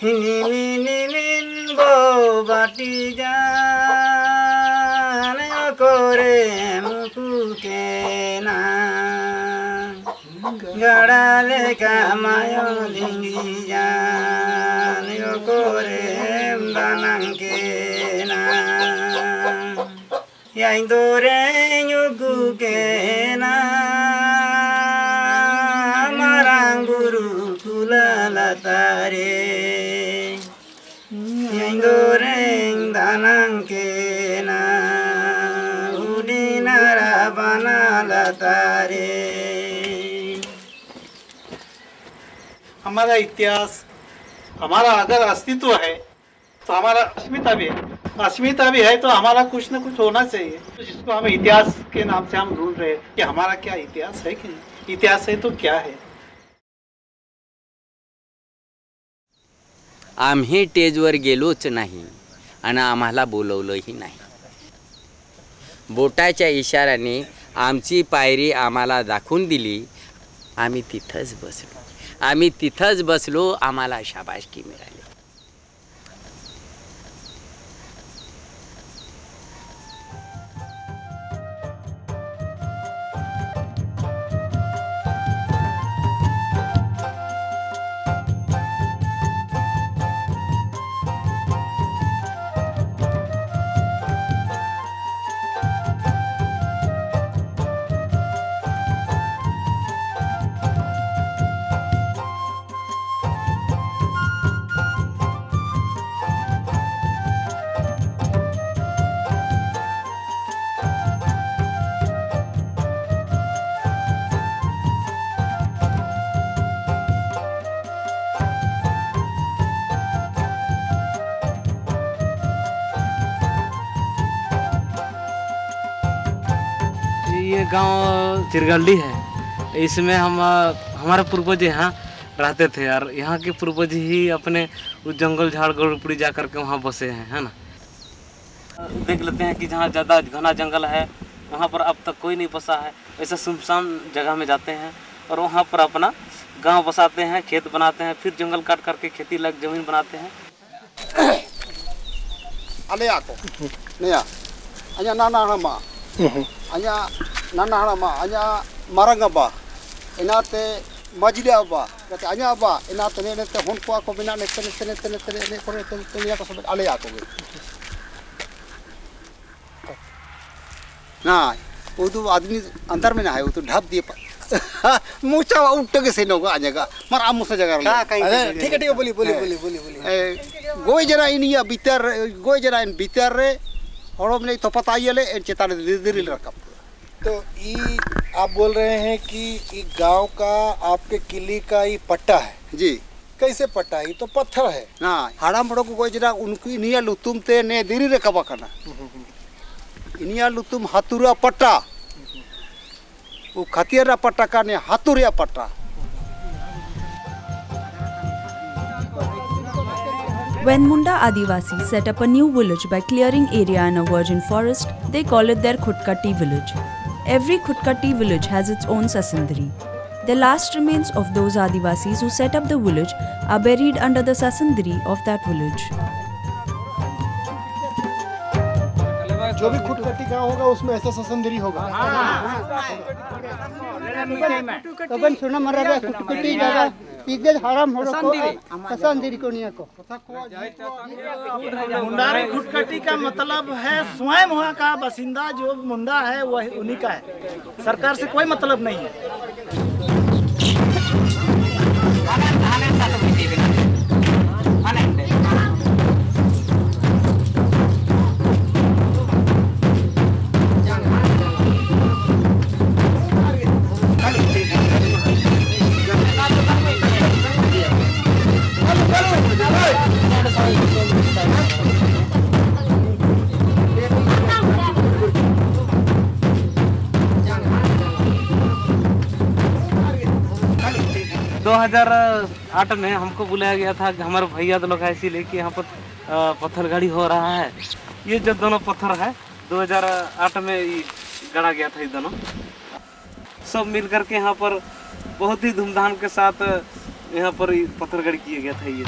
হিনিমিনিমিন বউ বাটি যান করে মুকুকে না গড়ালে কামায় লিঙ্গি যান করে বানাঙ্কে না yaindore nyuguke na maranguru kulalatare yaindore danangke na udinara banalatare। हमारा इतिहास, हमारा अगर अस्तित्व है तो हमारा अस्मिता भी है, अस्मिता भी है तो हमारा कुछ न कुछ होना चाहिए। तो जिसको हम इतिहास के नाम से हम ढूंढ रहे हैं कि हमारा क्या इतिहास है कि नहीं, इतिहास है तो क्या है। आम्ही टेजवर गेलोच नाही आणि आम्हाला बोलवलंही नाही। बोटाच्या इशाऱ्याने आमची पायरी आम्हाला दाखवून दिली। आम्ही तिथंच बसलो, आम्हाला शाबासकी मिळाली। ये गांव चिरगल्ली है। इसमें हम हमारे पूर्वज यहाँ रहते थे और यहाँ के पूर्वज ही अपने उस जंगल झाड़ गरुपड़ी जा करके वहाँ बसे हैं, है ना। देख लेते हैं कि जहाँ ज़्यादा घना जंगल है वहाँ पर अब तक कोई नहीं बसा है। ऐसे सुनसान जगह में जाते हैं और वहाँ पर अपना गांव बसाते हैं, खेत बनाते हैं, फिर जंगल काट करके खेती लायक जमीन बनाते हैं। अले आको नया अ냐 नाना हमा अ냐 नाना हमा अ냐 मारंगा बा इनाते मजलिया बा कते अ냐 बा इनाते ने ते हुन को बिना ने तने तने तने तने ने करे तने को सब अले आको ना वो तो आदमी अंदर में ना है, वो तो ढाप दिए मुचा उठ के से नोगा आजेगा मार आम मुसा जगह ठीक है बोली बोली बोली बोली बोली गोई जरा इनिया भीतर गोई जरा इन भीतर रे और हमने तो पता ही ले चेताने धीरे रखा। तो ये आप बोल रहे हैं कि ये गांव का आपके किले का ये पट्टा है जी। कैसे पट्टा? ये तो पत्थर है ना हाड़ाम बड़ो को गोई जरा उनकी इनिया लुतुम ते ने धीरे रखा बकना इनिया लुतुम हाथुरा पट्टा वो खतियारा पट्टा का ने हाथुरिया पट्टा। When Munda Adivasi set up a new village by clearing area in a virgin forest, they call it their Khutkati village. Every Khutkati village has its own sasandri. The last remains of those Adivasis who set up the village are buried under the sasandri of that village. जो भी खुटकटी गांव होगा उसमें ऐसा ससंदरी होगा। Cubbon सुना मरा रे खुटकटी जगह पीछे हराम हो रखो ससंदरी को निया को मुंडारी खुटकटी का मतलब है स्वयं वहाँ का बासिंदा जो मुंडा है वह उन्हीं का है, सरकार से कोई मतलब नहीं है। 2008 में हमको बुलाया गया था कि हमारे भैया लोग है, इसीलिए कि यहाँ पर पत्थर गाड़ी हो रहा है। ये जो दोनों पत्थर है 2008 में गड़ा गया था। ये दोनों सब मिल करके यहाँ पर बहुत ही धूमधाम के साथ यहाँ पर पत्थर गाड़ी किया गया था। ये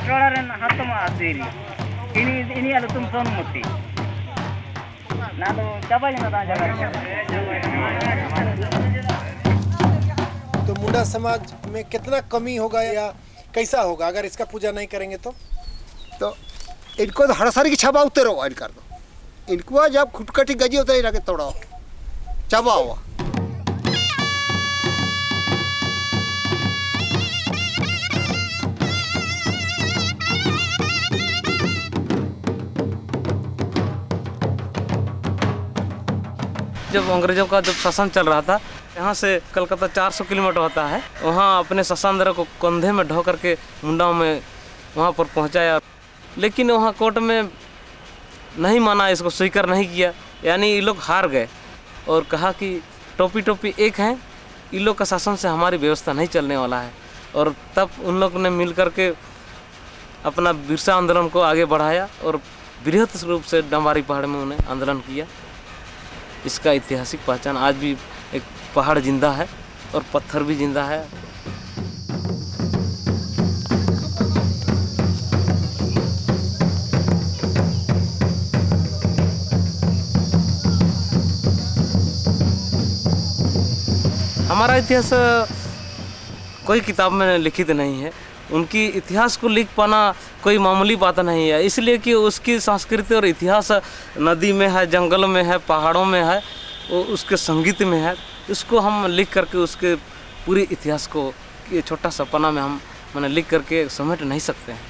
टोळारेन हतमा आसेरी इनी आलो तुम सोनमुती नालो चबाई ना ता जगह तो मुंडा समाज में कितना कमी होगा या कैसा होगा अगर इसका पूजा नहीं करेंगे तो इनको तो हड़सारी की छबा उतरो इनका तो इनको जब खुटकटी गजी होता है इनके तोड़ो चबा हुआ जब अंग्रेजों का जब शासन चल रहा था, यहाँ से कलकत्ता 400 किलोमीटर होता है, वहाँ अपने शसांद्र को कंधे में ढो करके मुंडा में वहाँ पर पहुँचाया। लेकिन वहाँ कोर्ट में नहीं माना, इसको स्वीकार नहीं किया, यानी ये लोग हार गए और कहा कि टोपी टोपी एक हैं, इन लोग का शासन से हमारी व्यवस्था नहीं चलने वाला है। और तब उन लोग ने मिल करके अपना बिरसा आंदोलन को आगे बढ़ाया और बृहत रूप से डंबारी पहाड़ में उन्हें आंदोलन किया। इसका ऐतिहासिक पहचान आज भी एक पहाड़ जिंदा है और पत्थर भी जिंदा है। हमारा इतिहास कोई किताब में लिखित नहीं है, उनकी इतिहास को लिख पाना कोई मामूली बात नहीं है, इसलिए कि उसकी संस्कृति और इतिहास नदी में है, जंगल में है, पहाड़ों में है, वो उसके संगीत में है। इसको हम लिख करके उसके पूरी इतिहास को ये छोटा सा पन्ना में हम मैंने लिख करके समेट नहीं सकते हैं।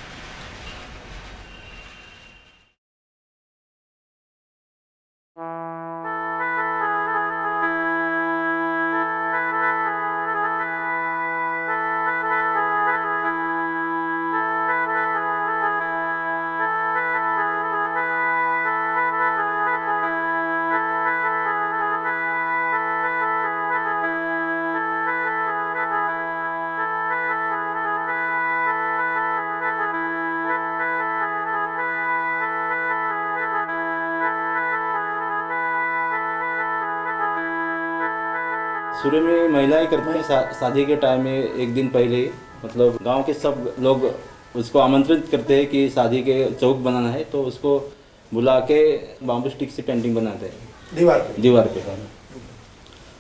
शुरू में महिलाएं करती हैं शादी के टाइम में एक दिन पहले ही, मतलब गांव के सब लोग उसको आमंत्रित करते हैं कि शादी के चौक बनाना है, तो उसको बुला के बाम्बू स्टिक से पेंटिंग बनाते हैं दीवार पे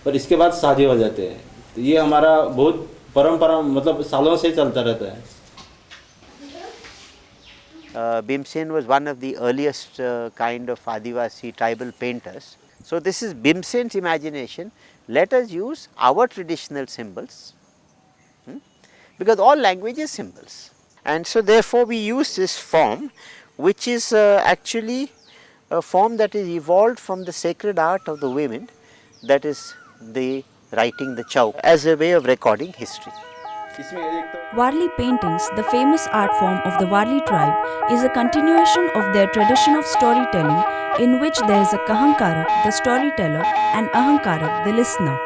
और इसके बाद शादी हो जाते हैं। तो ये हमारा बहुत परंपरा मतलब सालों से चलता रहता है। Bhimsen was one of the earliest kind of Adivasi tribal painters. So this is Bhimsen's imagination. Let us use our traditional symbols, because all language is symbols, and so therefore we use this form, which is actually a form that is evolved from the sacred art of the women, that is the writing the chauk, as a way of recording history. Warli paintings, the famous art form of the Warli tribe, is a continuation of their tradition of storytelling, in which there is a Kahankarak, the storyteller, and Ahankarak, the listener.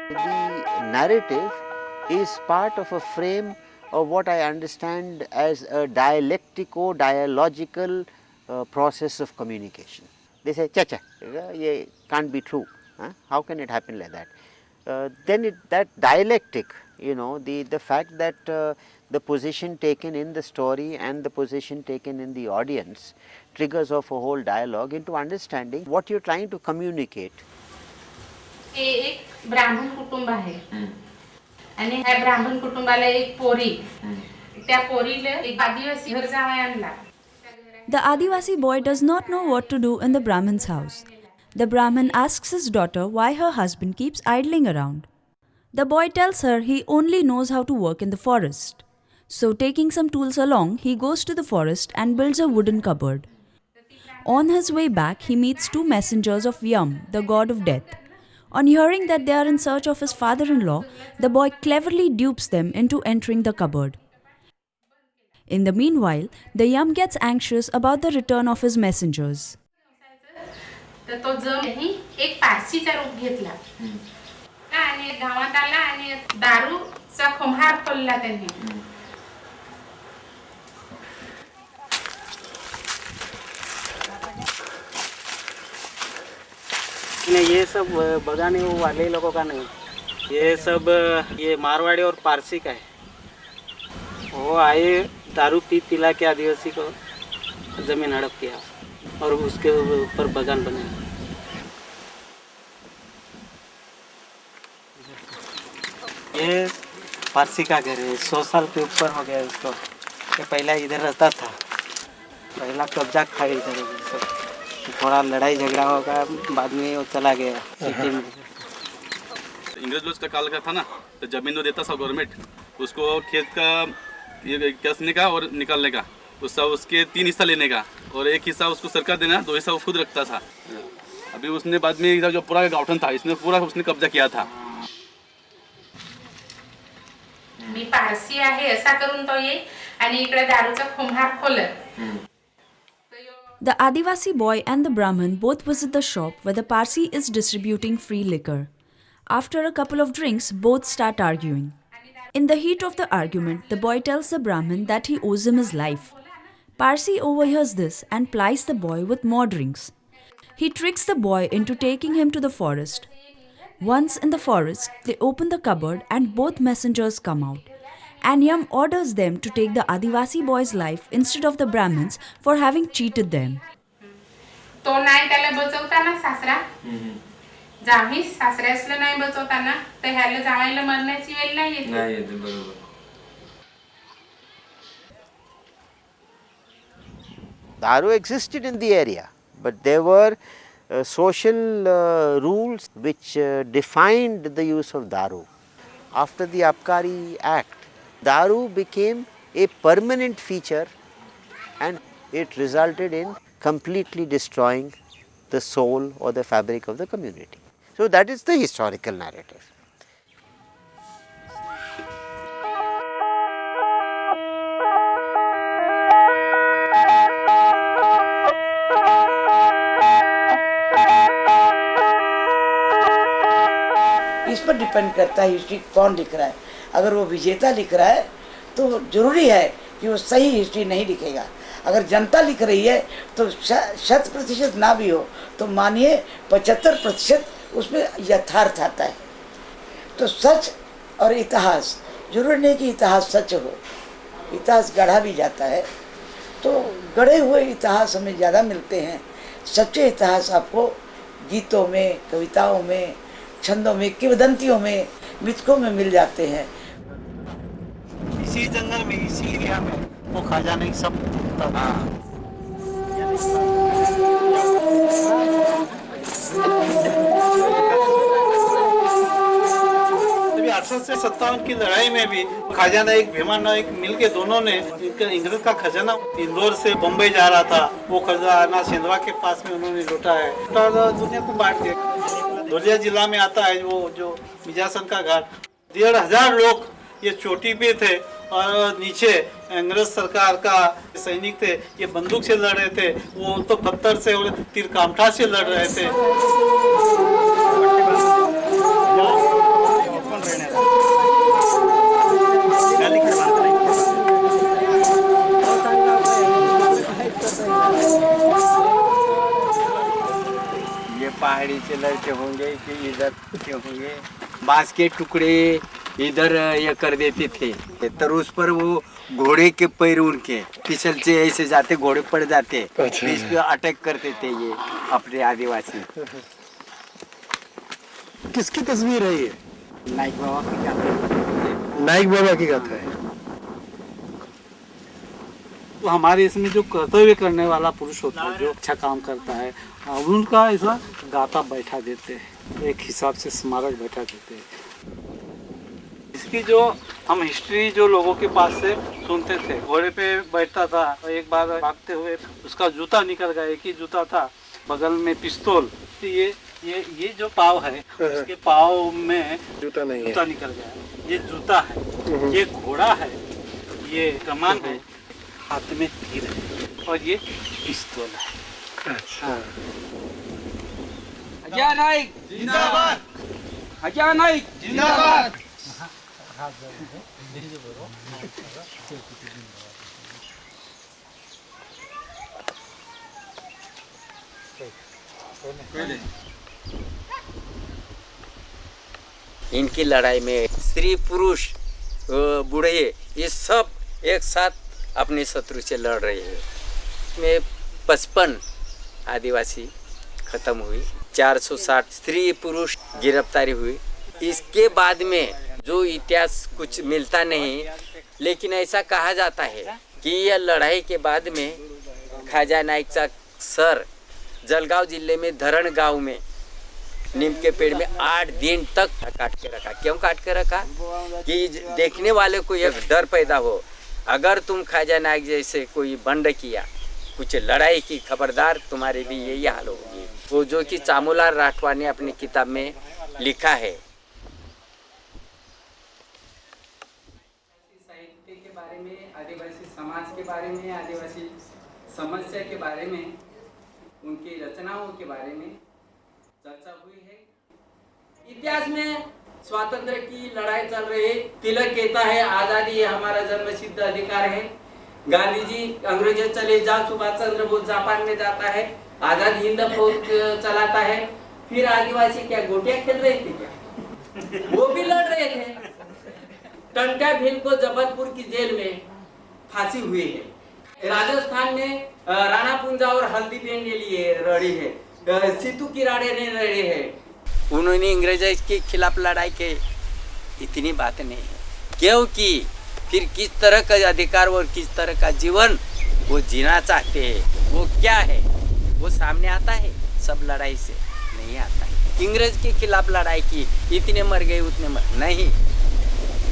The narrative is part of a frame of what I understand as a dialectico-dialogical process of communication. They say, cha-cha, it can't be true. Huh? How can it happen like that? Then that dialectic, the fact that the position taken in the story and the position taken in the audience triggers off a whole dialogue into understanding what you are trying to communicate. एक ब्राह्मण कुटुंब आहे आणि ह्या ब्राह्मण कुटुंबाला एक पोरी, त्या पोरीला एक आदिवासी घर जावई आणला. The Adivasi boy does not know what to do in the Brahmin's house. The Brahmin asks his daughter why her husband keeps idling around. The boy tells her he only knows how to work in the forest. So taking some tools along, he goes to the forest and builds a wooden cupboard. On his way back, he meets two messengers of Yam, the god of death. On hearing that they are in search of his father-in-law, the boy cleverly dupes them into entering the cupboard. In the meanwhile, the Yam gets anxious about the return of his messengers. तर तो जमही एक पारसीचा रूप घेतला आणि गावात आला आणि दारूचा खुंहार खोलला त्यांनी. ये सब बगाने वाले लोगों का नहीं, ये सब ये मारवाड़ी और पारसी का है. वो आए, दारू पिला के आदिवासी को जमीन हड़प किया और उसके ऊपर बागान बने। ये पारसी का घर है, 100 साल के ऊपर हो गया उसको। ये पहला इधर रहता था, पहला कब्जा था इधर। थोड़ा लड़ाई झगड़ा होगा, बाद में वो चला गया सिटी में। इंग्रज लोग का काल का था ना, तो जमीन तो देता था गवर्नमेंट उसको, खेत का ये कसने का और निकालने का, उसके 3 हिस्सा लेने का, और 1 हिस्सा उसको सरकार देना, 2 हिस्सा वो खुद रखता था। अभी उसने बाद में इधर जो पूरा गावठन था, इसने पूरा उसने कब्जा किया था। मी पारसी आहे असा करून तो ये आणि इकडे दारूचा कुंभार खोलत. The Adivasi boy and the Brahmin both visit the shop where the Parsi is distributing free liquor. After a couple of drinks, both start arguing. In the heat of the argument, the boy tells the Brahmin that he owes him his life. Parsi overhears this and plies the boy with more drinks. He tricks the boy into taking him to the forest. Once in the forest, they open the cupboard and both messengers come out. And Yam orders them to take the Adivasi boy's life instead of the Brahmins for having cheated them. तो नाही त्याला बचवताना सासरा Xavi सासऱ्यासला नाही बचवताना तर ह्याला जावायला मरण्याची वेळ नाही येत. नाही येत, बरोबर. Daru existed in the area, but there were social rules which defined the use of Daru. After the Abkari Act, Daru became a permanent feature and it resulted in completely destroying the soul or the fabric of the community. So that is the historical narrative. इस पर depend करता है history कौन लिख रहा है. अगर वो विजेता लिख रहा है तो जरूरी है कि वो सही हिस्ट्री नहीं लिखेगा. अगर जनता लिख रही है तो 100% ना भी हो तो मानिए 75% उसमें यथार्थ आता है. तो सच और इतिहास, जरूरी नहीं कि इतिहास सच हो, इतिहास गढ़ा भी जाता है. तो गढ़े हुए इतिहास हमें ज़्यादा मिलते हैं. सच्चे इतिहास आपको गीतों में, कविताओं में, छंदों में, किंवदंतियों में, मिथकों में मिल जाते हैं. इसी जंगल में, इसी एरिया में वो खजाने सब था. अभी 1857 की लड़ाई में भी खाजा नाइक, भीमा नाइक मिलके दोनों ने इंग्रज का खजाना इंदौर से बम्बई जा रहा था, वो खजाना सिंधवा के पास में उन्होंने लूटा है और दुनिया को बांट दिया. धुलिया जिला में आता है वो जो मिजासन का घाट. 1,500 लोग ये चोटी पे थे और नीचे अंग्रेज सरकार का सैनिक थे. ये बंदूक से लड़ रहे थे, वो तो पत्थर से और तीर कामठा से लड़ रहे थे. ये पहाड़ी से लड़के होंगे कि इधर के होंगे. बांस के टुकड़े इधर ये कर देते थे, तो उस पर वो घोड़े के पैर उनके फिसल से ऐसे जाते, घोड़े पड़ जाते, बीच पे अटैक करते थे ये अपने आदिवासी. किसकी तस्वीर है ये? नाइक बाबा की गाथा. नाइक बाबा की गाथा है. तो हमारे इसमें जो कर्तव्य करने वाला पुरुष होता है, जो अच्छा काम करता है, उनका ऐसा गाथा बैठा देते हैं, एक हिसाब से स्मारक बैठा देते हैं. इसकी जो हम हिस्ट्री जो लोगों के पास से सुनते थे, घोड़े पे बैठता था, एक बार भागते हुए उसका जूता निकल गया, एक ही जूता था, बगल में पिस्तौल. तो ये जो पाव है उसके पाव में जूता नहीं है, जूता निकल गया. ये जूता है, ये घोड़ा है, ये कमान है, हाथ में तीर है और ये पिस्तौल है. अच्छा. हजा नाइक जिंदाबाद, हजा नाइक जिंदाबाद. इनकी लड़ाई में स्त्री पुरुष बूढ़े ये सब एक साथ अपने शत्रु से लड़ रहे हैं। में 55 आदिवासी खत्म हुई, 460 स्त्री पुरुष गिरफ्तारी हुई। इसके बाद में जो इतिहास कुछ मिलता नहीं, लेकिन ऐसा कहा जाता है कि यह लड़ाई के बाद में खाजा नाइक का सर जलगांव जिले में धरण गांव में नीम के पेड़ में 8 दिन तक काट के रखा। क्यों काट के रखा? कि देखने वाले को एक डर पैदा हो, अगर तुम खाजा नाइक जैसे कोई बंड किया, कुछ लड़ाई की, खबरदार तुम्हारे भी यही हाल होगी। वो जो कि चामोलाल राठवा ने अपनी किताब में लिखा है। साहित्य के बारे में, आदिवासी समाज के बारे में, आदिवासी समस्या के बारे में, उनकी रचनाओं के बारे में चर्चा हुई है। इतिहास में स्वातंत्र्य की लड़ाई चल रही है। तिलक कहता है आजादी हमारा जन्मसिद्ध अधिकार है। गांधी जी अंग्रेजों चले जाओ, सुभाष चंद्र बोस जापान में जाता है, आजाद हिंद फौज चलाता है। फिर आदिवासी क्या गोटियां खेल रहे थे क्या? वो भी लड़ रहे थे। टंका भील को जबलपुर की जेल में फांसी हुई है। राजस्थान में राणा पुंजा और हल्दी बेन ने लिए लड़ी है, सीतू किराड़े ने लड़े हैं। उन्होंने अंग्रेजों के खिलाफ लड़ाई के इतनी बात नहीं है, क्योंकि फिर किस तरह का अधिकार और किस तरह का जीवन वो जीना चाहते हैं, वो क्या है, वो सामने आता है। सब लड़ाई से नहीं आता है। इंग्रेज के खिलाफ लड़ाई की, इतने मर गए उतने मर नहीं,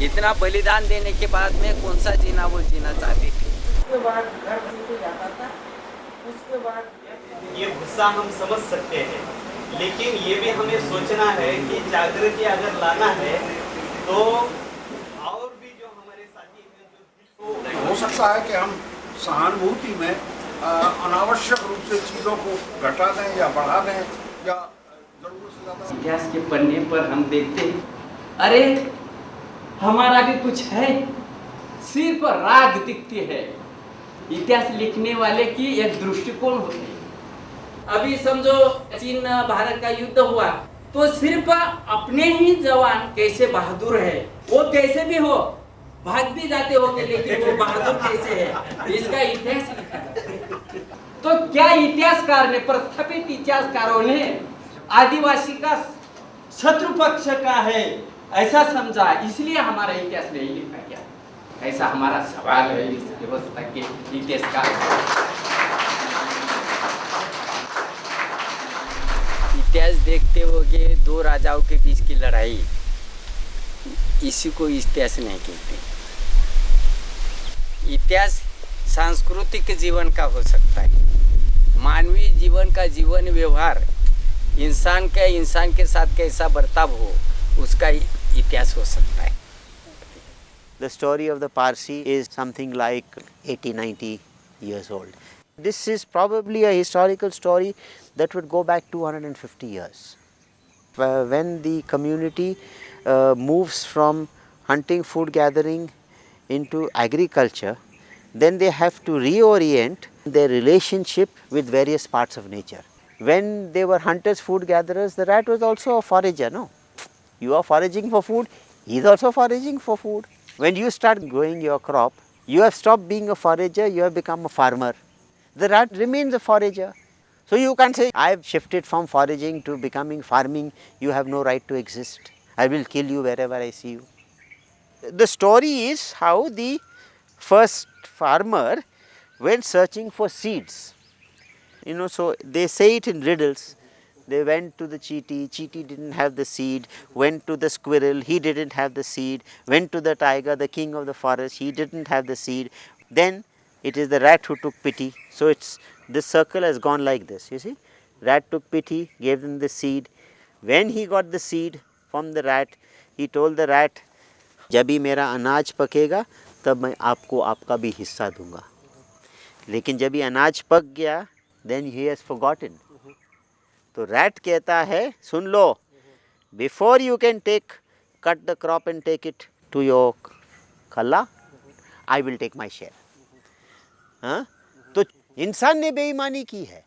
इतना बलिदान देने के बाद में कौन सा जीना वो जीना चाहते थे। उसके बाद घर को जाता था। उसके बाद ये गुस्सा हम समझ सकते हैं, लेकिन ये भी हमें सोचना है कि जागृति अगर लाना है तो और भी जो हमारे साथी हैं, हो सकता है कि हम सहानुभूति में अनावश्यक रूप से चीज़ों को घटा दें या बढ़ा दें, या जरूरत से ज़्यादा। इतिहास के पन्ने पर हम देखते हैं, अरे हमारा भी कुछ है, सिर पर राग दिखती है। इतिहास लिखने वाले की एक दृष्टिकोण होती है। अभी समझो चीन भारत का युद्ध हुआ तो सिर्फ अपने ही जवान कैसे बहादुर है, वो कैसे भी हो भाग भी जाते होंगे, लेकिन वो बहादुर कैसे है इसका इतिहास लिखा है। तो क्या इतिहासकार ने, प्रस्थापित इतिहासकारों ने आदिवासी का शत्रु पक्ष का है ऐसा समझा, इसलिए हमारा इतिहास नहीं लिखा गया। ऐसा हमारा सवाल है इस व्यवस्था के इतिहासकार। इतिहास देखते होगे, दो राजाओं के बीच की लड़ाई, इसी को इतिहास नहीं कहते। इतिहास सांस्कृतिक जीवन का हो सकता है, मानवीय जीवन का जीवन व्यवहार, इंसान के साथ कैसा बर्ताव हो, उसका इतिहास हो सकता है। The story of the Parsi is something like 80-90 years old. This is probably a historical story that would go back 250 years. When the community moves from hunting, food gathering into agriculture, then they have to reorient their relationship with various parts of nature. When they were hunters, food gatherers, the rat was also a forager, no? You are foraging for food, he is also foraging for food. When you start growing your crop, you have stopped being a forager, you have become a farmer. The rat remains a forager. So you can't say, I have shifted from foraging to becoming farming, you have no right to exist. I will kill you wherever I see you. The story is how the first farmer went searching for seeds. So they say it in riddles. They went to the cheetah didn't have the seed, went to the squirrel, he didn't have the seed, went to the tiger, the king of the forest, he didn't have the seed. Then it is the rat who took pity. So this circle has gone like this, you see. Rat took pity, gave them the seed. When he got the seed from the rat, he told the rat, जब भी मेरा अनाज पकेगा तब मैं आपको आपका भी हिस्सा दूंगा। लेकिन जब भी अनाज पक गया, then he has forgotten. तो रैट कहता है, सुन लो, before you can cut the crop and take it to your खला, I will take my share. हाँ, तो इंसान ने बेईमानी की है।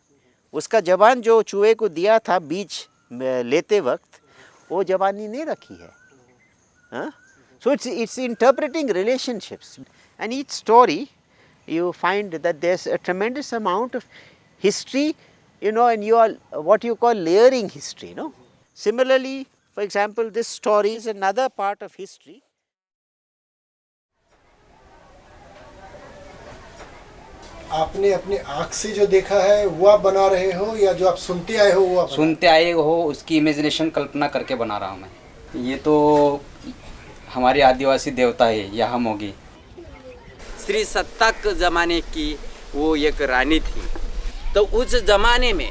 उसका जबान जो चूहे को दिया था बीज लेते वक्त, वो जबानी नहीं रखी है। हाँ, So it's interpreting relationships, and each story you find that there's a tremendous amount of history, you know, and you are what you call layering history, no. Similarly, for example, this story is another part of history. आपने अपनी आँख से जो देखा है वो आप बना रहे हो, या जो आप सुनते आए हो वो आप सुनते आए हो उसकी इमेजिनेशन कल्पना करके बना रहा हूँ मैं। ये तो हमारी आदिवासी देवता है याहामोगी। श्री सत्तक ज़माने की वो एक रानी थी, तो उस ज़माने में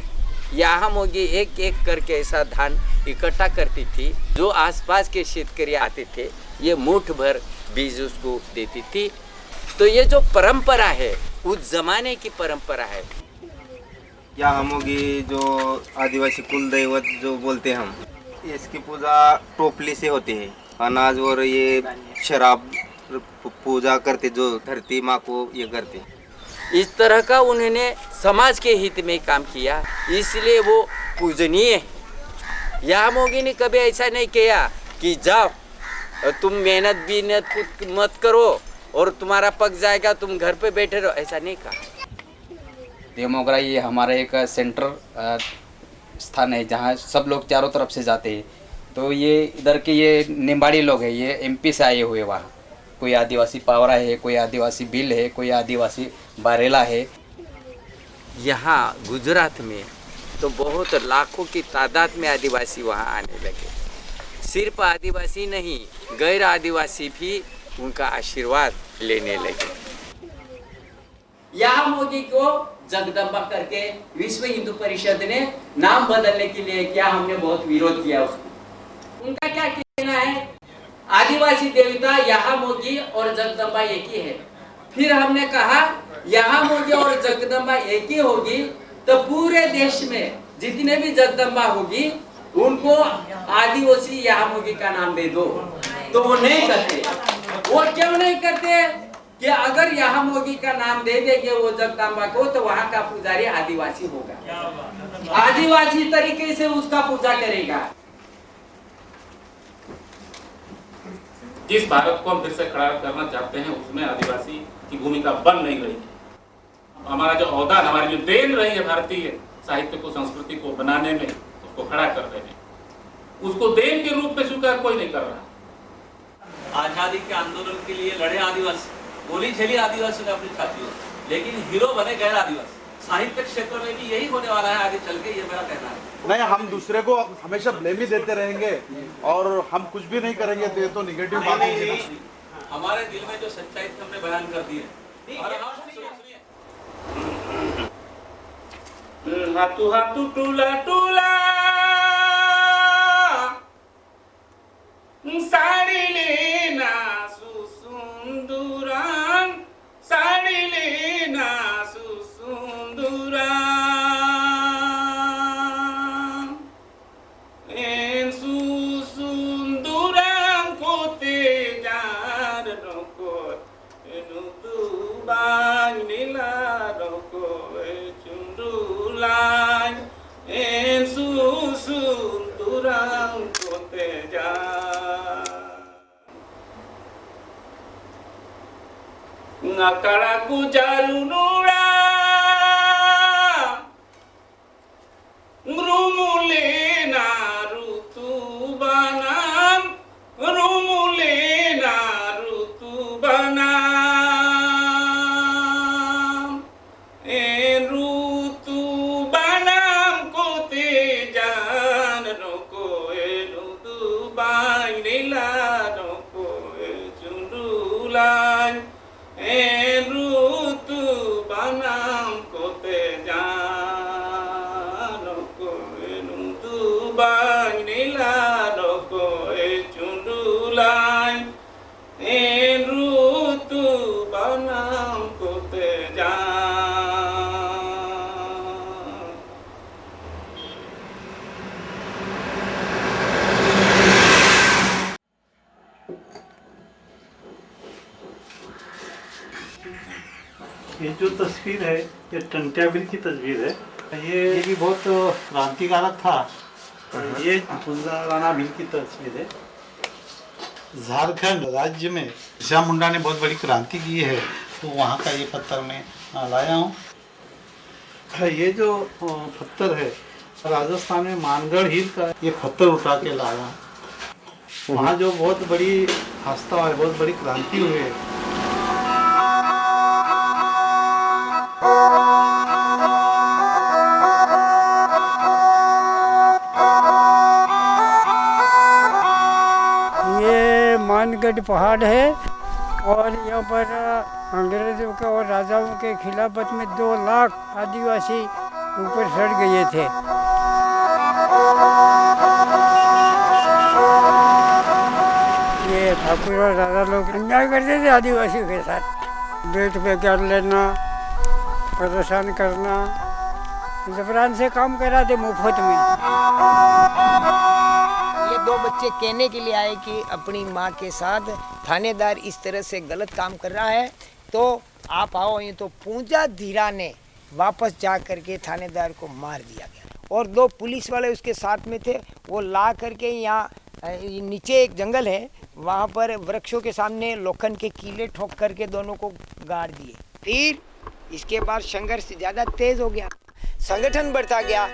याहामोगी एक एक करके ऐसा धान इकट्ठा करती थी। जो आसपास के शेतकरी आते थे ये मुठ भर बीज उसको देती थी। तो ये जो परंपरा है उस ज़माने की परंपरा है। याहामोगी जो आदिवासी कुल दैवत जो बोलते हैं हम, इसकी पूजा टोपली से होती है। अनाज और ये शराब पूजा करते, जो धरती माँ को ये करते। इस तरह का उन्होंने समाज के हित में काम किया, इसलिए वो पूजनीय है। याहामोगी ने कभी ऐसा नहीं किया कि जाओ तुम मेहनत भी मत करो और तुम्हारा पक जाएगा तुम घर पे बैठे रहो, ऐसा नहीं कहा। देवमोगरा ये हमारा एक सेंटर स्थान है जहाँ सब लोग चारों तरफ से जाते हैं। तो ये इधर के ये निम्बाड़ी लोग हैं, ये एमपी से आए हुए। वहाँ कोई आदिवासी पावरा है, कोई आदिवासी भील है, कोई आदिवासी बारेला है। यहाँ गुजरात में तो बहुत लाखों की तादाद में आदिवासी वहाँ आने लगे। सिर्फ आदिवासी नहीं, गैर आदिवासी भी उनका आशीर्वाद लेने लगे। याहामोगी को जगदम्बा करके विश्व हिंदू परिषद ने नाम बदलने के लिए किया, हमने बहुत विरोध किया उसको। उनका क्या कहना है, आदिवासी देवता याहामोगी और जगदम्बा एक ही है। फिर हमने कहा याहामोगी और जगदम्बा एक ही होगी तो पूरे देश में जितने भी जगदम्बा होगी उनको आदिवासी याहामोगी का नाम दे दो। तो वो नहीं करते। वो क्यों नहीं करते कि अगर याहामोगी का नाम दे देंगे वो जगदम्बा को तो वहाँ का पुजारी आदिवासी होगा, आदिवासी तरीके से उसका पूजा करेगा। जिस भारत को हम फिर से खड़ा करना चाहते हैं उसमें आदिवासी की भूमिका बन नहीं रही है। हमारा जो अवदान, हमारी जो देन रही है भारतीय साहित्य को, संस्कृति को बनाने में, उसको खड़ा कर रहे हैं, उसको देन के रूप में स्वीकार कोई नहीं कर रहा। आजादी के आंदोलन के लिए लड़े आदिवासी, गोली झेली आदिवासी ने अपनी छातियों, लेकिन हीरो बने गैर आदिवासी। साहित्य क्षेत्र में भी यही होने वाला है आगे चल के, ये मेरा कहना है। नहीं, हम दूसरे को हमेशा ब्लेम ही देते रहेंगे और हम कुछ भी नहीं करेंगे तो ये तो निगेटिव बात है। हमारे दिल में जो सच्चाई थी हमने बयान कर दी है। और हाथू हाथू टूला टूला साड़ी लेना सुसुंदुरान, साड़ी लेना सुसुंदुरान, एन सुसुंदुरान कोते जार नको एनु तुबान नीला नको चुंडुलान, एन सुसुंदुरान कोते जार ngakara ku jarunura ngrumule narutu banam, ngrumule narutu banam, rutu banam kote jan noko enudu banila noko chundulan, rutu banam kote jano ko enutu banila roko chundulan, rutu banam kote ये जो तस्वीर है ये टंट्याबिल की तस्वीर है। ये भी बहुत क्रांतिकारक था। ये फुल्ला राणा भील की तस्वीर है। झारखंड राज्य में बिरसा मुंडा ने बहुत बड़ी क्रांति की है, तो वहाँ का ये पत्थर मैं लाया हूँ। ये जो पत्थर है राजस्थान में मानगढ़ हिल का, ये पत्थर उठा के लाया। वहाँ जो बहुत बड़ी आस्था है, बहुत बड़ी क्रांति हुई है। ये मानगढ़ पहाड़ है और यहाँ पर अंग्रेजों के और राजाओं के खिलाफत में 2 लाख आदिवासी ऊपर चढ़ गए थे। ये ठाकुर और राजा लोग अन्याय करते थे आदिवासियों के साथ, डेट पे कर लेना, परेशान करना, जबरान से काम कराते मुफ्त में। ये 2 बच्चे कहने के लिए आए कि अपनी माँ के साथ थानेदार इस तरह से गलत काम कर रहा है, तो आप आओ। ये तो पूंजा धीरा ने वापस जा करके थानेदार को मार दिया गया और 2 पुलिस वाले उसके साथ में थे। वो ला करके यहाँ नीचे एक जंगल है, वहाँ पर वृक्षों के सामने लोखंड के कीले ठोक करके दोनों को गाड़ दिए। फिर इसके बाद संघर्ष ज़्यादा तेज हो गया, संगठन बढ़ता गया।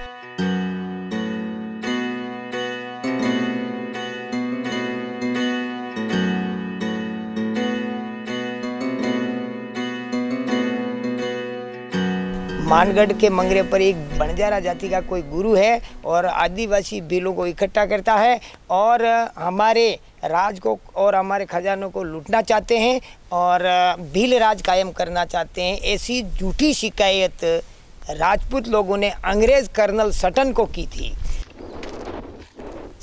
मानगढ़ के मंगरे पर एक बंजारा जाति का कोई गुरु है और आदिवासी भीलों को इकट्ठा करता है और हमारे राज को और हमारे खजानों को लूटना चाहते हैं और भील राज कायम करना चाहते हैं। ऐसी झूठी शिकायत राजपूत लोगों ने अंग्रेज कर्नल सटन को की थी।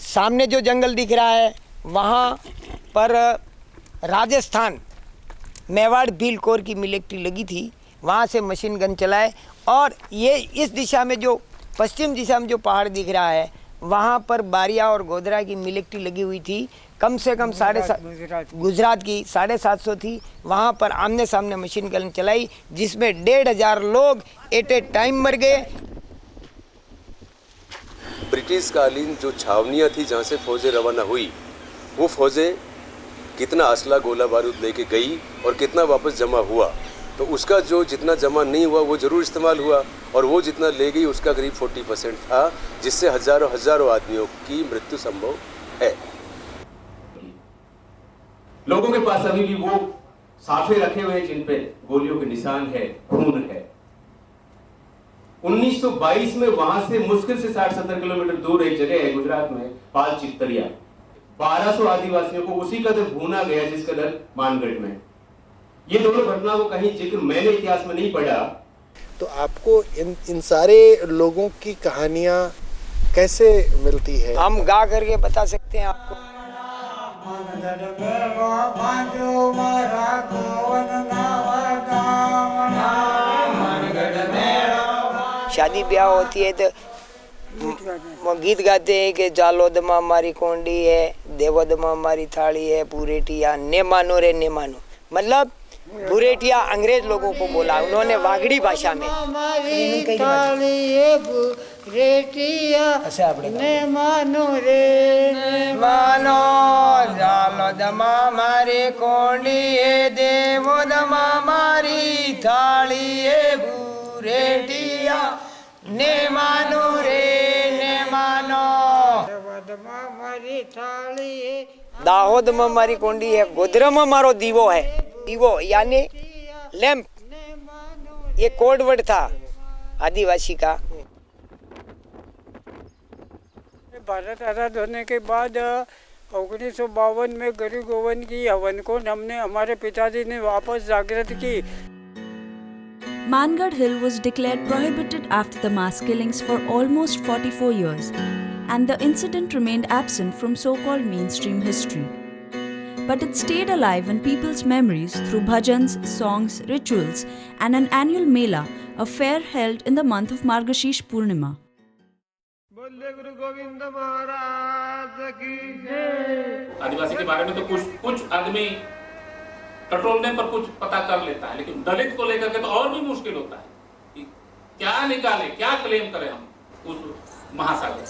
सामने जो जंगल दिख रहा है वहाँ पर राजस्थान मेवाड़ भील कोर की मिलिट्री लगी थी, वहाँ से मशीन गन चलाए और ये इस दिशा में जो पश्चिम दिशा में जो पहाड़ दिख रहा है वहाँ पर बारिया और गोधरा की मिलिट्री लगी हुई थी। कम से कम गुजरात की 750 थी। वहाँ पर आमने सामने मशीन गन चलाई जिसमें 1,500 लोग एट ए टाइम मर गए। ब्रिटिश कालीन जो छावनियाँ थी जहाँ से फौजें रवाना हुई, वो फौजें कितना असला गोला बारूद लेके गई और कितना वापस जमा हुआ, तो उसका जो जितना जमा नहीं हुआ वो ज़रूर इस्तेमाल हुआ और वो जितना ले गई उसका करीब 40% था, जिससे हज़ारों आदमियों की मृत्यु संभव है। लोगों के पास अभी भी वो साफे रखे हुए हैं जिन पे गोलियों के निशान है, खून है। 1922 में वहां से मुश्किल से 60-70 किलोमीटर दूर एक जगह है गुजरात में, पाल चित्तरिया। 1200 आदिवासियों को उसी कदर भूना गया जिस कदर मानगढ़ में। ये दोनों घटना को कहीं जिक्र मैंने इतिहास में नहीं पढ़ा। तो आपको इन सारे लोगों की कहानियां कैसे मिलती है? हम गा करके बता सकते हैं आपको। शादी ब्याह होती है तो वो गीत गाते हैं कि जालोदमा मारी कोंडी है, देवोदमा मारी थाली है, पुरेटिया ने मानो रे ने मानो। मतलब बुरेटिया अंग्रेज लोगों को बोला उन्होंने वागड़ी भाषा में। ने मानो रे ने मानो, जालो दमा मारे कोंडी है, देवो दमा मारी थाली है, बुरेटिया ने मानो रे ने मानो। दाहोद में मारी कोंडी है, गोधरा में मारो दीवो है। दीवो यानी लैंप, ये कोड वर्ड था आदिवासी का। भारत आजाद होने के बाद 1952 में गरु गोवन की हवन को हमने हमारे पिताजी ने वापस जागृत की। Mangarh Hill was declared prohibited after the mass killings for almost 44 years, and the incident remained absent from so-called mainstream history. But it stayed alive in people's memories through bhajans, songs, rituals, and an annual mela, a fair held in the month of Margashish Purnima. आदिवासी के बारे में तो कुछ आदमी टटोलने पर कुछ पता कर लेता है, लेकिन दलित को लेकर के तो और भी मुश्किल होता है कि क्या निकाले, क्या क्लेम करें हम उस महासागर।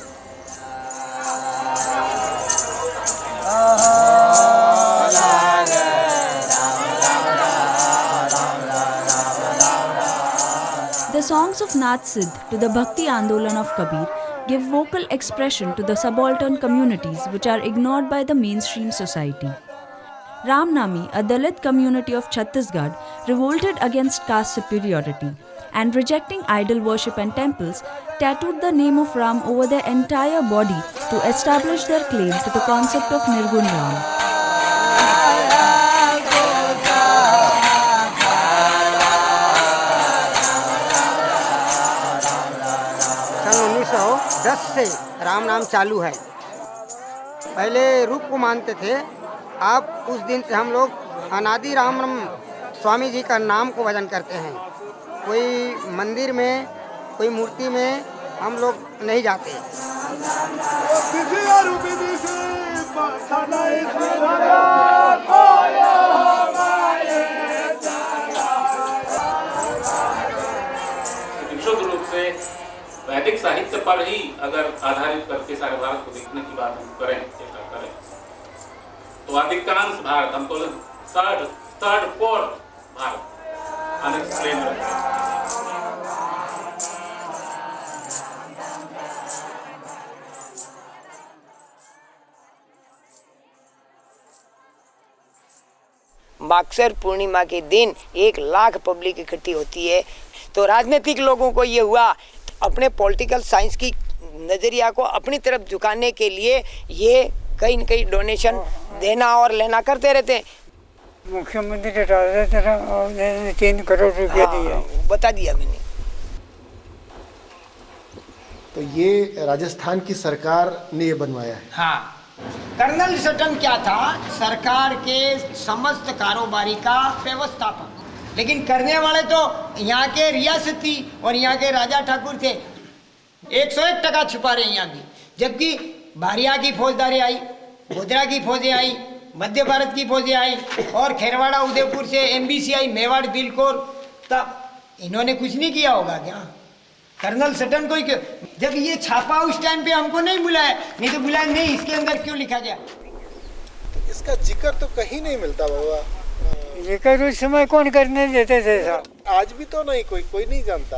songs of Nath Siddh to the Bhakti Andolan of Kabir give vocal expression to the subaltern communities which are ignored by the mainstream society. Ramnami, a Dalit community of Chhattisgarh, revolted against caste superiority and, rejecting idol worship and temples, tattooed the name of Ram over their entire body to establish their claim to the concept of Nirgun Ram. सन 1910 से राम नाम चालू है। पहले रूप को मानते थे, अब उस दिन से हम लोग अनादि राम स्वामी जी का नाम को भजन करते हैं। कोई मंदिर में, कोई मूर्ति में हम लोग नहीं जाते। विशुद्ध रूप से वैदिक साहित्य पर ही अगर आधारित करके सारे भारत को देखने की बात हम करें, चेष्टा करें, तो अधिकांश भारत हमको थर्ड फोर्थ भारत अनएक्सप्लेन रहता है। मागसर पूर्णिमा के दिन 1 लाख पब्लिक इकट्ठी होती है। तो राजनीतिक लोगों को ये हुआ अपने पॉलिटिकल साइंस की नज़रिया को अपनी तरफ झुकाने के लिए ये कहीं न कहीं डोनेशन देना और लेना करते रहते हैं। मुख्यमंत्री ने 3 करोड़ रुपया दिया, बता दिया मैंने। तो ये राजस्थान की सरकार ने ये बनवाया है। हाँ, कर्नल सटन क्या था? सरकार के समस्त कारोबारी का व्यवस्थापक, लेकिन करने वाले तो यहाँ के रियासती और यहाँ के राजा ठाकुर थे। 101% छुपा रहे यहाँ की, जबकि भारिया की फौजदारी आई, गोधरा की फौजें आई, मध्य भारत की फौजें आई और खेरवाड़ा उदयपुर से MBC आई, मेवाड़ बिलकोर। तब इन्होंने कुछ नहीं किया होगा क्या? कर्नल सटन को ही क्यों? जब ये छापा उस टाइम पे हमको नहीं बुलाया, नहीं तो बुलाया नहीं, इसके अंदर क्यों लिखा गया? इसका जिक्र तो कहीं नहीं मिलता बाबा। जिक्र उस समय कौन करने देते थे साहब? आज भी तो नहीं, कोई नहीं जानता।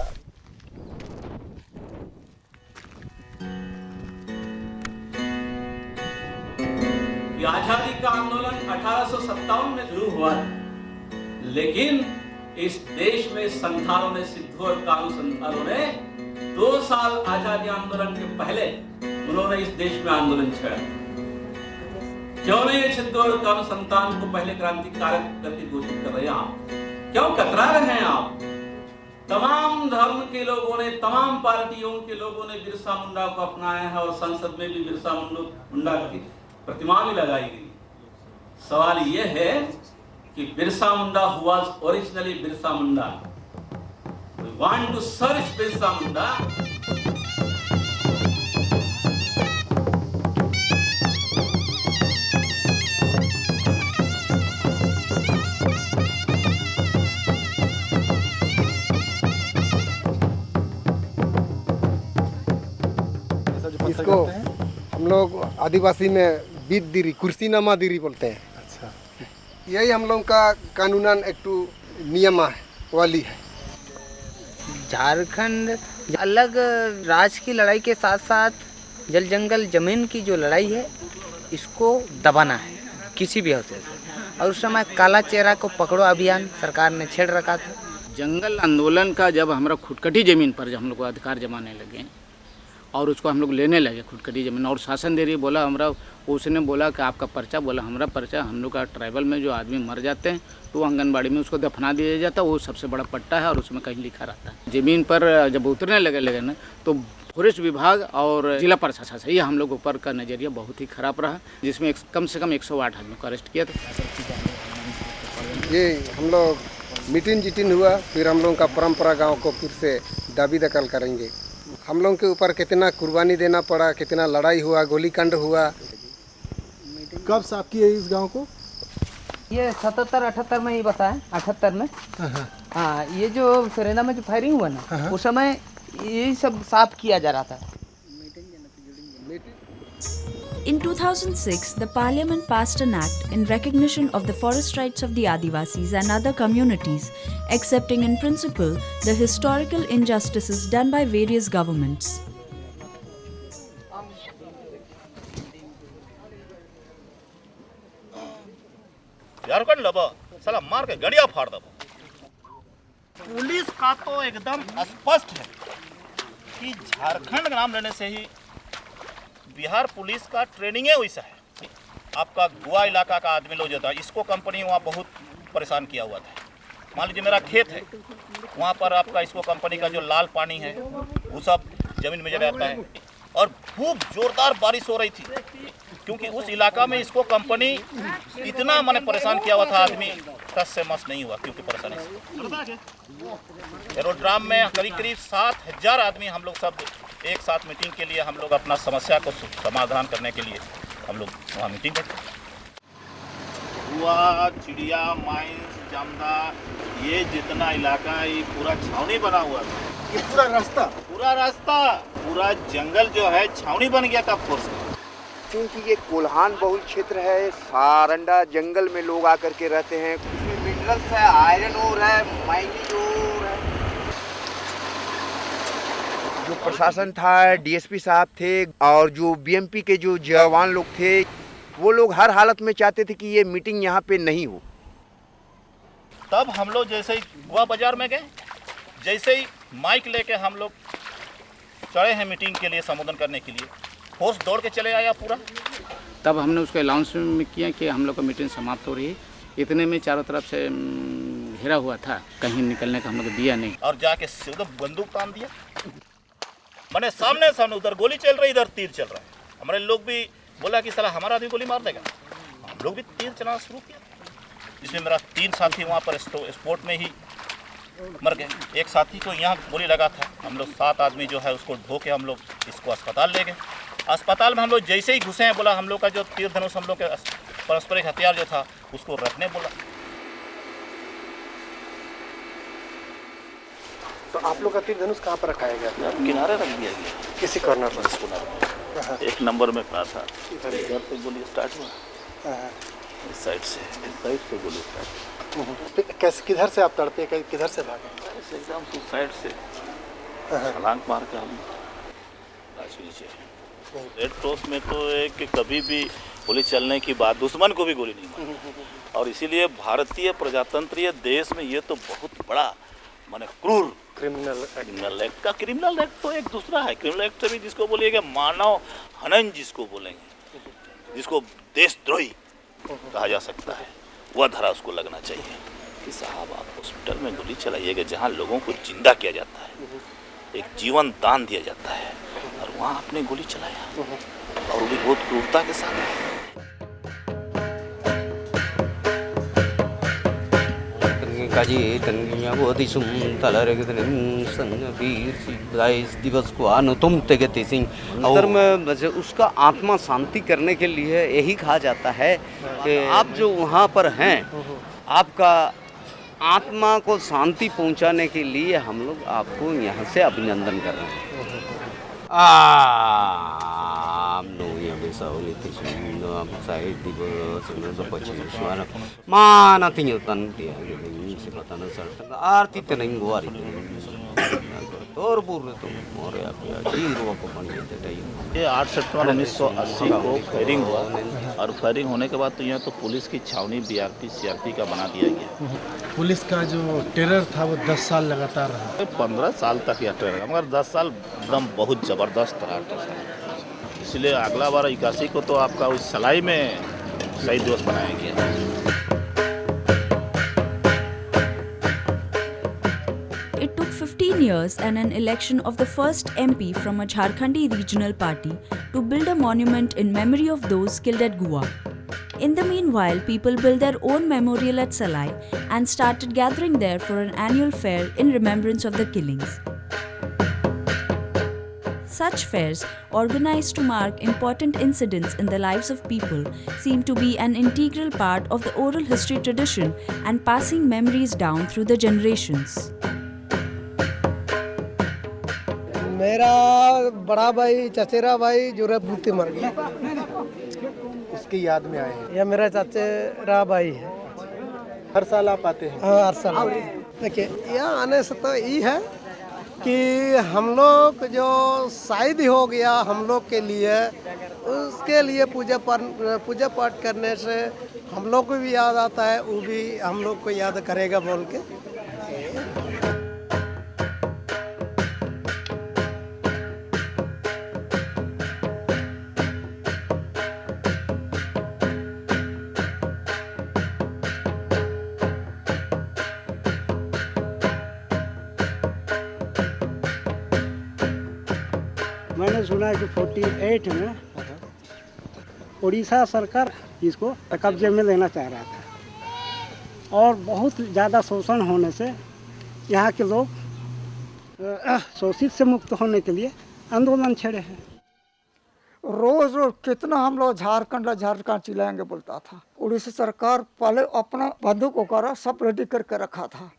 आजादी का आंदोलन 1857 में शुरू हुआ, लेकिन इस देश में संथालों ने, सिद्धू और कानू संथालों ने 2 साल आजादी आंदोलन के पहले उन्होंने इस देश में आंदोलन छेड़ा। क्यों नहीं ये सिद्धू और कानू संतान को पहले क्रांतिकारक करके घोषित कर रहे हैं आप? क्यों कतरा रहे हैं आप? तमाम धर्म के लोगों ने, तमाम पार्टियों के लोगों ने बिरसा मुंडा को अपनाया है और संसद में भी बिरसा मुंडा की प्रतिमा भी लगाई गई। सवाल यह है कि Birsa Munda was originally Birsa Munda. We want to search Birsa Munda. इसको हम लोग आदिवासी में बीत दिरी, कुर्सी नामा दिरी बोलते हैं। अच्छा, यही हम लोग का कानूनन एक नियम वाली है। झारखंड अलग राज की लड़ाई के साथ साथ जल जंगल जमीन की जो लड़ाई है, इसको दबाना है किसी भी हौसले से। और उस समय काला चेहरा को पकड़ो अभियान सरकार ने छेड़ रखा था। जंगल आंदोलन का जब हमारा खुदकटी ज़मीन पर जब हम लोग को अधिकार जमाने लगे और उसको हम लोग लेने लगे खुदकटी ज़मीन, और शासन दे रही बोला हमरा, उसने बोला कि आपका पर्चा, बोला हमारा पर्चा, हम लोग का ट्राइबल में जो आदमी मर जाते हैं तो वो आंगनबाड़ी में उसको दफना दिया जाता है, वो सबसे बड़ा पट्टा है और उसमें कहीं लिखा रहता है। ज़मीन पर जब उतरने लगे ना तो फॉरेस्ट विभाग और जिला प्रशासन से ये हम लोग ऊपर का नज़रिया बहुत ही ख़राब रहा, जिसमें कम से कम 108 आदमी को अरेस्ट किया था। ये हम लोग मीटिंग जिटिंग हुआ, फिर हम लोगों का परंपरा गांव को फिर से दाबी दखल करेंगे। हम लोगों के ऊपर कितना कुर्बानी देना पड़ा, कितना लड़ाई हुआ, गोलीकांड हुआ। कब साफ किया इस गांव को? ये 77-78 में ही बसा है, 78 में। हाँ, ये जो सरेंदा में जो फायरिंग हुआ ना, उस समय यही सब साफ किया जा रहा था। In 2006, the Parliament passed an act in recognition of the forest rights of the Adivasis and other communities, accepting in principle the historical injustices done by various governments. Jharkhand लब साला मार के गड़िया फाड़ दबो। पुलिस का तो एकदम स्पष्ट है कि झारखंड का नाम लेने से ही बिहार पुलिस का ट्रेनिंग है वैसा है। आपका गोवा इलाका का आदमी लोग जो था, इसको कंपनी वहाँ बहुत परेशान किया हुआ था। मान लीजिए मेरा खेत है, वहाँ पर आपका इसको कंपनी का जो लाल पानी है वो सब जमीन में चला जाता है और खूब जोरदार बारिश हो रही थी, क्योंकि उस इलाका में इसको कंपनी इतना मैंने परेशान किया हुआ था, आदमी टस से मस नहीं हुआ क्योंकि परेशानी से। एरोड्राम में करीब करीब 7,000 आदमी हम लोग सब एक साथ मीटिंग के लिए, हम लोग अपना समस्या को समाधान करने के लिए हम लोग वहाँ मीटिंग करते। हुआ चिड़िया माइंस जामदा ये जितना इलाका है ये पूरा छावनी बना हुआ था। ये पूरा रास्ता पूरा जंगल जो है छावनी बन गया था फोर्स का। क्योंकि ये कोल्हान बहुल क्षेत्र है, सारंडा जंगल में लोग आकर के रहते हैं, उसमें मिनरल्स है, आयरन ओर है, माइनिंग ओर है। जो प्रशासन था, डीएसपी साहब थे और जो बीएमपी के जो जवान लोग थे, वो लोग हर हालत में चाहते थे कि ये मीटिंग यहाँ पे नहीं हो। तब हम लोग जैसे ही गोवा बाजार में गए, जैसे ही माइक लेके हम लोग चढ़े हैं मीटिंग के लिए, संबोधन करने के लिए, फोर्स दौड़ के चले आया पूरा। तब हमने उसको अनाउंस में किया कि हम लोग का मीटिंग समाप्त हो रही है। इतने में चारों तरफ से घेरा हुआ था, कहीं निकलने का हम लोग दिया नहीं और जाके सीधा बंदूक तान दिया। मैंने सामने उधर गोली चल रही, इधर तीर चल रहा है। हमारे लोग भी बोला कि साला हमारा आदमी गोली मार देगा, हम लोग भी तीर चलाना शुरू किया। इसमें मेरा 3 साथी वहाँ पर स्पोर्ट में ही मर गए। एक साथी को यहाँ गोली लगा था। हम लोग 7 आदमी जो है उसको ढो के हम लोग इसको अस्पताल ले गए। अस्पताल में हम लोग जैसे ही घुसे हैं, बोला हम लोग का जो तीर धनुष हम लोग के पारस्परिक हथियार जो था उसको रखने बोला। तो आप लोग का तीर धनुष कहाँ पर रखाया गया? किनारे रख दिया गया, किसी कॉर्नर पर। एक नंबर में पड़ा था। इधर से गोली स्टार्ट हुआ, इस साइड से गोली स्टार्ट। कैसे, किधर से आप तड़पे, किधर से भागे? एकदम सुसाइड से छलांग मार के हम नीचे। रेड क्रॉस में तो एक कभी भी गोली चलने की बात, दुश्मन को भी गोली नहीं मारती। और इसीलिए भारतीय प्रजातंत्रीय देश में ये तो बहुत बड़ा माने क्रूर क्रिमिनल एक्ट का। क्रिमिनल एक्ट तो एक दूसरा है। क्रिमिनल एक्ट भी जिसको बोलिएगा मानव हनन जिसको बोलेंगे, जिसको देशद्रोही कहा जा सकता है, वह धारा उसको लगना चाहिए कि साहब आप हॉस्पिटल में गोली चलाइएगा जहाँ लोगों को जिंदा किया जाता है, एक जीवन दान दिया जाता है, और वहाँ आपने गोली चलाया और वो भी बहुत क्रूरता के साथ। दिवस को आनो तुम तेगते सिंह धर्म उसका आत्मा शांति करने के लिए यही कहा जाता है कि आप जो वहाँ पर हैं, आपका आत्मा को शांति पहुँचाने के लिए हम लोग आपको यहाँ से अभिनंदन कर रहे हैं। Mana tinggalkan dia ini sebatan serta arti teneng guari torbur itu more apa zero को बन गया। ये 8 सितंबर 1980 को फायरिंग हुआ और फायरिंग होने के बाद तो यहाँ तो पुलिस की छावनी बीआरटी सीआरपी का बना दिया गया। पुलिस का जो टेरर था वो 10 साल लगातार रहा। 15 साल तक यह टेरर, मगर 10 साल एकदम बहुत ज़बरदस्त रहा। इसलिए अगला बार 81 को तो आपका उस सलाई में शहीद दिवस बनाया गया। It took 15 years and an election of the first MP from a Jharkhandi regional party to build a monument in memory of those killed at Goa. In the meanwhile, people built their own memorial at Salai and started gathering there for an annual fair in remembrance of the killings. Such fairs, organized to mark important incidents in the lives of people, seem to be an integral part of the oral history tradition and passing memories down through the generations. मेरा बड़ा भाई चचेरा भाई जो रबूते मर गया, उसकी याद में आए हैं। यह मेरा चचेरा भाई है। हर साल आप आते हैं? हाँ, हर साल। देखिए, यहाँ आने से तो ये है कि हम लोग जो शादी हो गया हम लोग के लिए, उसके लिए पूजा पाठ करने से हम लोग को भी याद आता है, वो भी हम लोग को याद करेगा बोल के। मैंने सुना है कि 48 में उड़ीसा सरकार इसको कब्जे में लेना चाह रहा था और बहुत ज़्यादा शोषण होने से यहाँ के लोग शोषित से मुक्त होने के लिए आंदोलन छेड़े हैं। रोज रोज कितना हम लोग झारखंड चिल्लाएंगे बोलता था। उड़ीसा सरकार पहले अपना बंदूक वगैरह सब रेडी करके रखा था।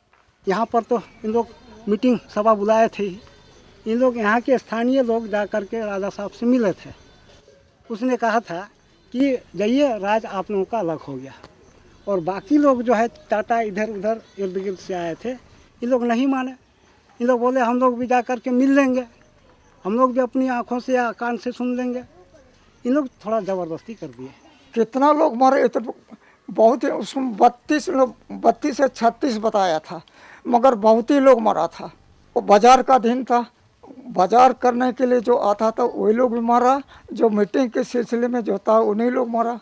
यहाँ पर तो इन लोग मीटिंग सभा बुलाए थे, इन लोग यहाँ के स्थानीय लोग जा कर के राजा साहब से मिले थे। उसने कहा था कि जाइए, राज आप लोगों का अलग हो गया। और बाकी लोग जो है टाटा इधर उधर इर्द गिर्द से आए थे, इन लोग नहीं माने। इन लोग बोले हम लोग भी जा कर के मिल लेंगे, हम लोग भी अपनी आँखों से या कान से सुन लेंगे। इन लोग थोड़ा ज़बरदस्ती कर दिए। कितना लोग मरे तो बहुत ही, उसमें 32 से 36 बताया था, मगर बहुत ही लोग मरा था। वो बाजार का दिन था, बाजार करने के लिए जो आता था वही लोग भी मरा, जो मीटिंग के सिलसिले में जो था उन्हीं लोग मरा।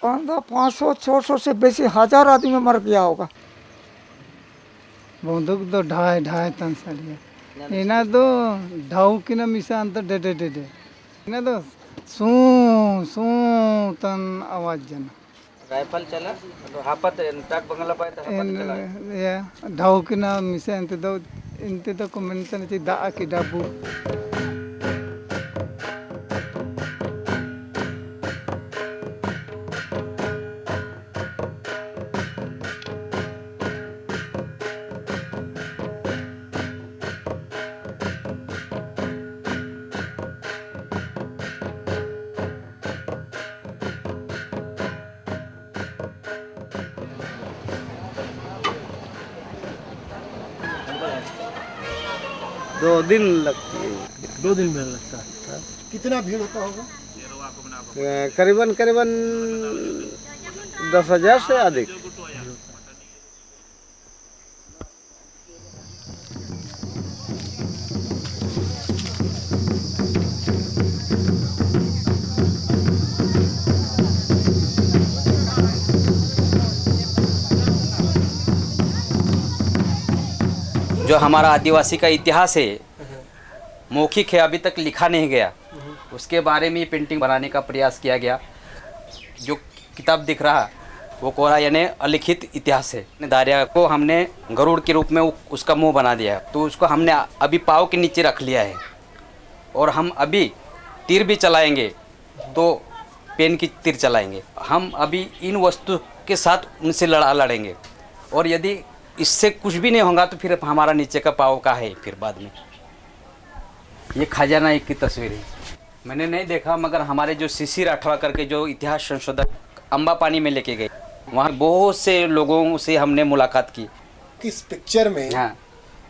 500-600 से बेसी 1000 आदमी मर गया होगा। बंदूक तो ढाई तन सालिया इना तो ढाऊ की ना मिसा अंतर डेडे इना तो सू तन आवाज जना राइफल चला तो हापत टाक बंगला पाए तो हापत चला या ढाऊ की ना मिसा इंते तो कमेंटन ची दा की डाबू दो दिन लगती है। 2 दिन में लगता है। कितना भीड़ होता होगा? करीबन 10,000 से अधिक। जो हमारा आदिवासी का इतिहास है, मौखिक है, अभी तक लिखा नहीं गया, उसके बारे में पेंटिंग बनाने का प्रयास किया गया। जो किताब दिख रहा वो कोरा यानी अलिखित इतिहास है। दारिया को हमने गरुड़ के रूप में उसका मुंह बना दिया, तो उसको हमने अभी पाँव के नीचे रख लिया है। और हम अभी तीर भी चलाएंगे तो पेन की तीर चलाएंगे। हम अभी इन वस्तु के साथ उनसे लड़ेंगे, और यदि इससे कुछ भी नहीं होगा तो फिर हमारा नीचे का पाँव का है। फिर बाद में ये खजाना एक की तस्वीर है, मैंने नहीं देखा, मगर हमारे जो सीसी राठवा करके जो इतिहास संशोधक अम्बा पानी में लेके गए, वहाँ बहुत से लोगों से हमने मुलाकात की। किस पिक्चर में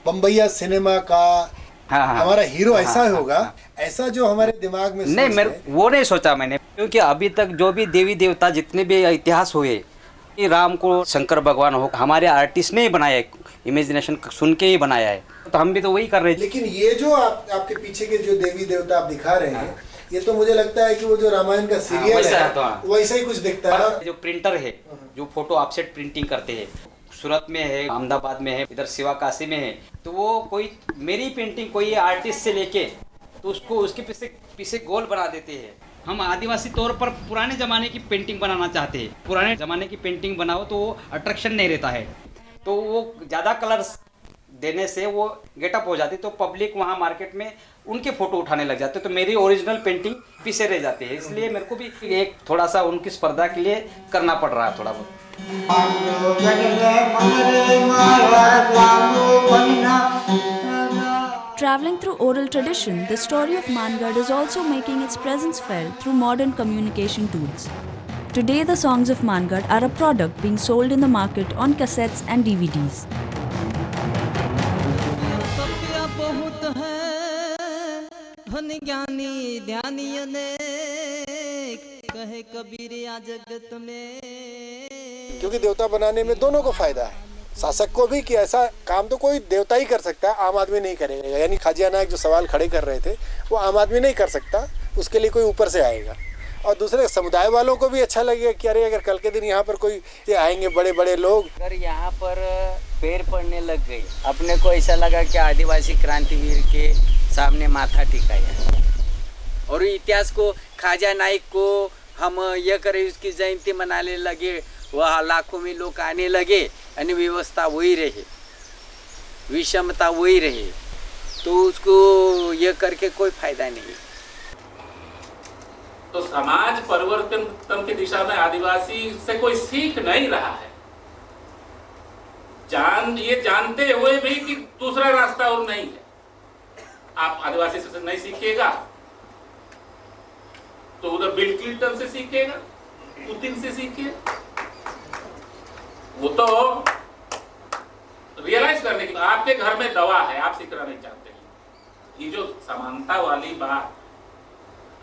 बम्बैया सिनेमा का हमारा हीरो ऐसा होगा, ऐसा जो हमारे दिमाग में नहीं, मैं वो नहीं सोचा मैंने, क्योंकि अभी तक जो भी देवी देवता जितने भी इतिहास हुए, राम को शंकर भगवान हो, हमारे आर्टिस्ट ने ही बनाया है, इमेजिनेशन सुन के ही बनाया है, तो हम भी तो वही कर रहे थे। लेकिन ये जो आपके पीछे के जो देवी देवता आप दिखा रहे हैं, ये तो मुझे लगता है कि वो जो रामायण का सीरियल है वैसा ही कुछ दिखता है। जो प्रिंटर है जो फोटो ऑफसेट प्रिंटिंग करते हैं, सूरत में है, अहमदाबाद में है, इधर शिवाकाशी में है, तो वो कोई मेरी पेंटिंग कोई आर्टिस्ट से लेके तो उसको उसके पीछे गोल बना देते हैं। हम आदिवासी तौर पर पुराने ज़माने की पेंटिंग बनाना चाहते हैं। पुराने ज़माने की पेंटिंग बनाओ तो वो अट्रैक्शन नहीं रहता है, तो वो ज़्यादा कलर्स देने से वो गेटअप हो जाती, तो पब्लिक वहाँ मार्केट में उनके फ़ोटो उठाने लग जाते, तो मेरी ओरिजिनल पेंटिंग पीछे रह जाती है। इसलिए मेरे को भी एक थोड़ा सा उनकी स्पर्धा के लिए करना पड़ रहा है थोड़ा बहुत। Traveling through oral tradition, the story of Mangad is also making its presence felt through modern communication tools. Today, the songs of Mangad are a product being sold in the market on cassettes and DVDs. क्योंकि देवता बनाने में दोनों को फायदा है, शासक को भी, कि ऐसा काम तो कोई देवता ही कर सकता है, आम आदमी नहीं करेगा। यानी खाजिया नायक जो सवाल खड़े कर रहे थे वो आम आदमी नहीं कर सकता, उसके लिए कोई ऊपर से आएगा। और दूसरे समुदाय वालों को भी अच्छा लगेगा कि अरे अगर कल के दिन यहाँ पर कोई आएंगे बड़े बड़े लोग। अगर यहाँ पर पैर पड़ने लग गए, अपने को ऐसा लगा कि आदिवासी क्रांतिवीर के सामने माथा टिकाया, और इतिहास को खाजा नाइक को हम ये करें, उसकी जयंती मनाने लगे, वह लाखों में लोग आने लगे, और व्यवस्था वही रहे, विषमता वही रहे, तो उसको ये करके कोई फायदा नहीं। तो समाज परिवर्तन की दिशा में आदिवासी से कोई सीख नहीं रहा है। ये जानते हुए भी कि दूसरा रास्ता और नहीं है। आप आदिवासी से नहीं सीखिएगा तो उधर बिल क्लिंटन से सीखिएगा, पुतिन से सीखिए। वो तो रियलाइज करने की, आपके घर में दवा है, आप सीखना नहीं चाहते हैं। ये जो समानता वाली बात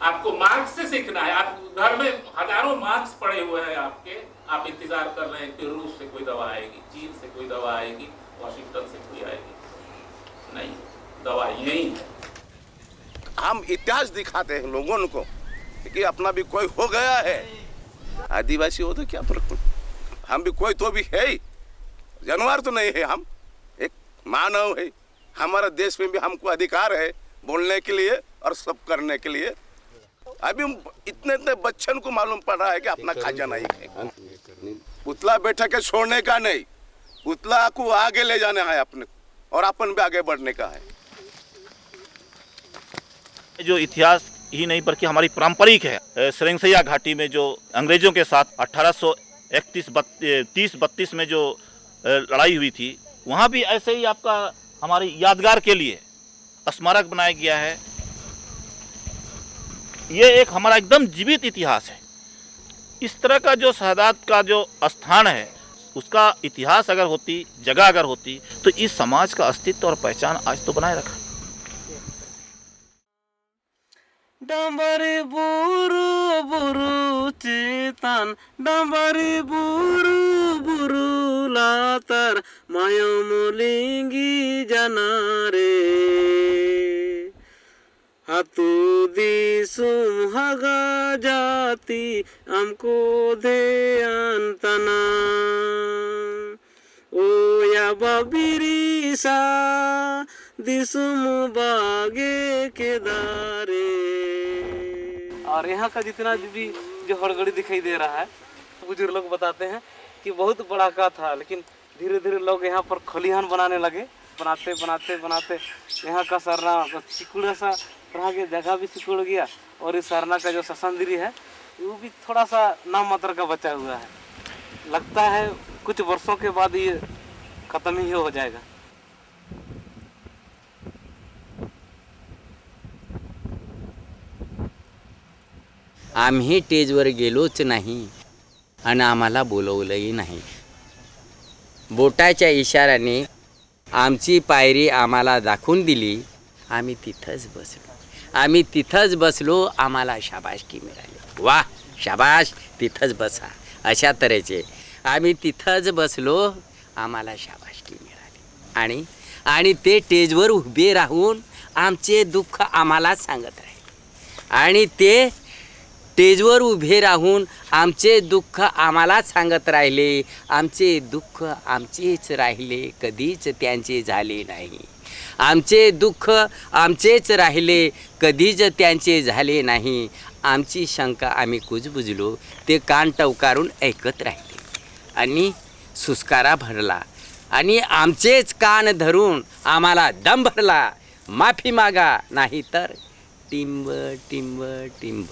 आपको मार्क्स से सीखना है। आप घर में हजारों मार्क्स पड़े हुए हैं आपके, आप इंतजार कर रहे हैं कि रूस से कोई दवा आएगी, चीन से कोई दवा आएगी, वाशिंगटन से कोई आएगी। नहीं, दवा यही है। हम इतिहास दिखाते हैं लोगों को कि अपना भी कोई हो गया है। आदिवासी हो तो क्या फर्क, हम भी कोई तो भी है, जानवर तो नहीं है, हम एक मानव है। हमारा देश में भी हमको अधिकार है बोलने के लिए और सब करने के लिए। अभी इतने बच्चन को मालूम पड़ रहा है कि अपना खाजा नहीं है। उतला बैठा के छोड़ने का नहीं, उतला को आगे ले जाना है अपने, और अपन भी आगे बढ़ने का है। जो इतिहास ही नहीं बल्कि हमारी पारंपरिक है। सरंगसैया घाटी में जो अंग्रेजों के साथ 1831-32 में जो लड़ाई हुई थी, वहाँ भी ऐसे ही आपका हमारी यादगार के लिए स्मारक बनाया गया है। ये एक हमारा एकदम जीवित इतिहास है। इस तरह का जो शहादत का जो स्थान है, उसका इतिहास अगर होती, जगह अगर होती, तो इस समाज का अस्तित्व और पहचान आज तो बनाए रखा। डंबरी बुरु बुरु चेतन, डंबरी बुरु बुरु लातर, मायो मोलिंगी जनारे, हातु दिसुम हगा जाती हमको ध्यान तना, ओ या बबिरीसा दिसुम बागे के दारे। और यहाँ का जितना भी जो हड़गड़ी दिखाई दे रहा है, बुजुर्ग लोग बताते हैं कि बहुत बड़ा का था, लेकिन धीरे धीरे लोग यहाँ पर खलिहान बनाने लगे। बनाते बनाते बनाते यहाँ का सरना सिकुड़ा सा रह गया, जगह भी सिकुड़ गया, और इस सरना का जो ससंदरी है वो भी थोड़ा सा नाम मात्र का बचा हुआ है। लगता है कुछ वर्षों के बाद ये खत्म ही हो जाएगा। आम्ही स्टेजवर गेलोच नाही आणि आम्हाला बोलवलंही नाही। बोटाच्या इशाऱ्याने आमची पायरी आम्हाला दाखवून दिली, आम्ही तिथंच बसलो, आम्हाला शाबासकी मिळाली। वाह शाबाश, तिथंच बसा, अशा तऱ्हेचे आम्ही तिथंच बसलो, आम्हाला शाबासकी मिळाली। आणि ते स्टेजवर उभे राहून आमचे दुःख आम्हाला सांगत राहिले, आणि ते स्टेजवर उभे राहून आमचे दुःख आम्हाला सांगत राहिले। आमचे दुःख आमचेच राहिले, कधीच त्यांचे झाले नाही। आमचे दुःख आमचेच राहिले, कधीच त्यांचे झाले नाही। आमची शंका आम्ही कुजबुजलो, ते कान टवकारून ऐकत राहिले, आणि सुस्कारा भरला, आणि आमचेच कान धरून आम्हाला दम भरला। माफी मागा, नाही तर टिंब टिंब टिंब।